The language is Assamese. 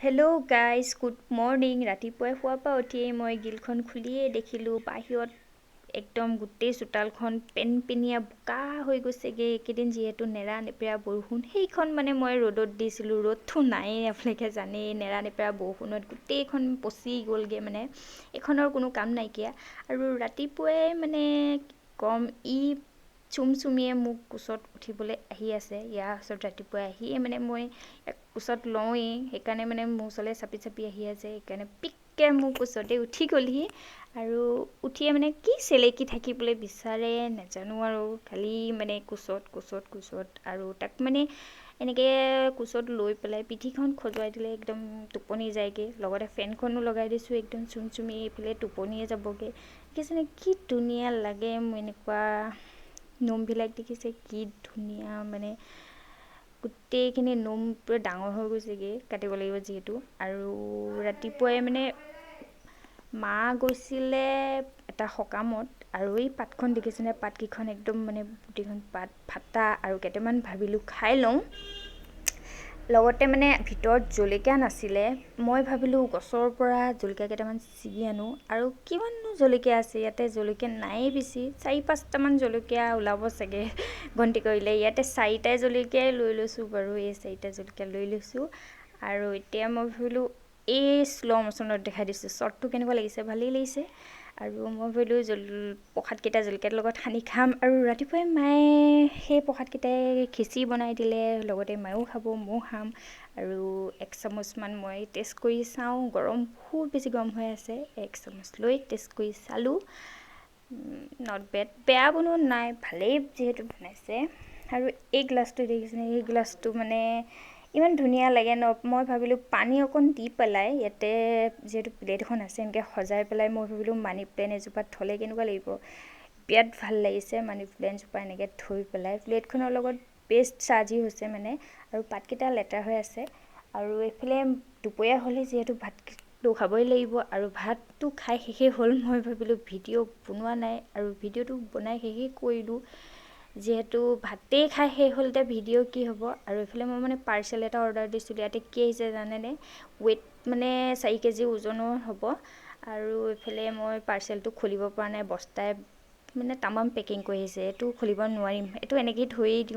Hello' guys, good morning. ৰাতিপুৱাই শোৱাৰ পৰা উঠিয়েই মই গিলখন খুলিয়েই দেখিলোঁ বাহিৰত একদম গোটেই চোতালখন পেনপেনীয়া বোকা হৈ গৈছেগৈ। এইকেইদিন যিহেতু নেৰানেপেৰা বৰষুণ, সেইখন মই ৰ'দত দিছিলোঁ। ৰ'দটো নায়েই, আপোনালোকে জানেই। নেৰানেপেৰা বৰষুণত গোটেইখন পচি গ'লগৈ। এইখনৰ কোনো কাম নাইকিয়া। আৰু ৰাতিপুৱাই কম চুমচুমিয়ে মোক কোচত উঠিবলৈ আহি আছে। ইয়াৰ ওচৰত ৰাতিপুৱাই আহিয়ে মই কোচত লওঁৱেই, সেইকাৰণে মোৰ ওচৰলৈ চাপি চাপি আহি আছে। সেইকাৰণে পিককৈ মোৰ কোচতে উঠি গ'লহি। আৰু উঠিয়ে কি চেলেকি থাকিবলৈ বিচাৰে নাজানো আৰু, খালি কোচত আৰু তাক এনেকৈ কোচত লৈ পেলাই পিঠিখন খজুৱাই দিলে একদম টোপনি যায়গৈ। লগতে ফেনখনো লগাই দিছোঁ, একদম চুমচুমি এইফালে টোপনিয়ে যাবগৈ। দেখিছেনে কি ধুনীয়া লাগে মোৰ এনেকুৱা নোমবিলাক। দেখিছে কি ধুনীয়া, গোটেইখিনি নোম পূৰা ডাঙৰ হৈ গৈছেগৈ, কাটিব লাগিব যিহেতু। আৰু ৰাতিপুৱাই মা গৈছিলে এটা সকামত, আৰু এই পাতখন দেখিছেনে, পাতকেইখন একদম গোটেইখন পাত ফাটা। আৰু কেইটামান ভাবিলোঁ খাই লওঁ। লগতে ভিতৰত জলকীয়া নাছিলে। মই ভাবিলোঁ গছৰ পৰা জলকীয়া কেইটামান ছিগি আনো, আৰু কিমাননো জলকীয়া আছে ইয়াতে, জলকীয়া নায়েই বেছি। 4-5টামান জলকীয়া ওলাব চাগে গন্তি কৰিলে। ইয়াতে 4টাই জলকীয়াই লৈ লৈছোঁ বাৰু, এই 4টা জলকীয়া লৈ লৈছোঁ। আৰু এতিয়া মই ভাবিলোঁ এই শ্ল' মোচনত দেখাই দিছোঁ, শ্বৰ্টটো কেনেকুৱা লাগিছে, ভালেই লাগিছে। আৰু মই ভাবিলোঁ প্ৰসাদকেইটা জলকীয়াৰ লগত সানি খাম। আৰু ৰাতিপুৱাই মায়ে সেই প্ৰসাদকেইটাই খিচিৰি বনাই দিলে, লগতে মায়েও খাব, ময়ো খাম। আৰু 1 চামুচমান মই টেষ্ট কৰি চাওঁ। বহুত বেছি গৰম হৈ আছে। 1 চামুচ লৈ টেষ্ট কৰি চালোঁ। নট বেড, বেয়া বনোৱা নাই, ভালেই যিহেতু বনাইছে। আৰু এই গ্লাছটো দেখিছেনে, এই গ্লাছটো ইমান ধুনীয়া লাগে ন। মই ভাবিলোঁ পানী অকণ দি পেলাই, ইয়াতে যিহেতু প্লেট এখন আছে, এনেকৈ সজাই পেলাই মই ভাবিলোঁ মানি প্লেণ্ট এজোপাত থ'লে কেনেকুৱা লাগিব। বিৰাট ভাল লাগিছে মানি প্লেণ্টজোপা এনেকৈ থৈ পেলাই। প্লেটখনৰ লগত বেষ্ট চাজি হৈছে আৰু পাতকেইটা লেতেৰা হৈ আছে। আৰু এইফালে দুপৰীয়া হ'লে যিহেতু ভাতটো খাবই লাগিব, আৰু ভাতটো খাই শেষেই হ'ল। মই ভাবিলোঁ ভিডিঅ' বনোৱা নাই, আৰু ভিডিঅ'টো বনাই শেষেই কৰিলোঁ। যিহেতু ভাতেই খাই শেষ হ'ল, এতিয়া ভিডিঅ' কি হ'ব। আৰু এইফালে মই পাৰ্চেল এটা অৰ্ডাৰ দিছিলোঁ। ইয়াতে কি আহিছে জানেনে, ৱেইট 4 কেজি ওজনৰ হ'ব। আৰু এইফালে মই পাৰ্চেলটো খুলিব পৰা নাই, বস্তাই তামাম পেকিং কৰি আহিছে। এইটো খুলিব নোৱাৰিম, এইটো এনেকৈয়ে থৈয়েই দিওঁ।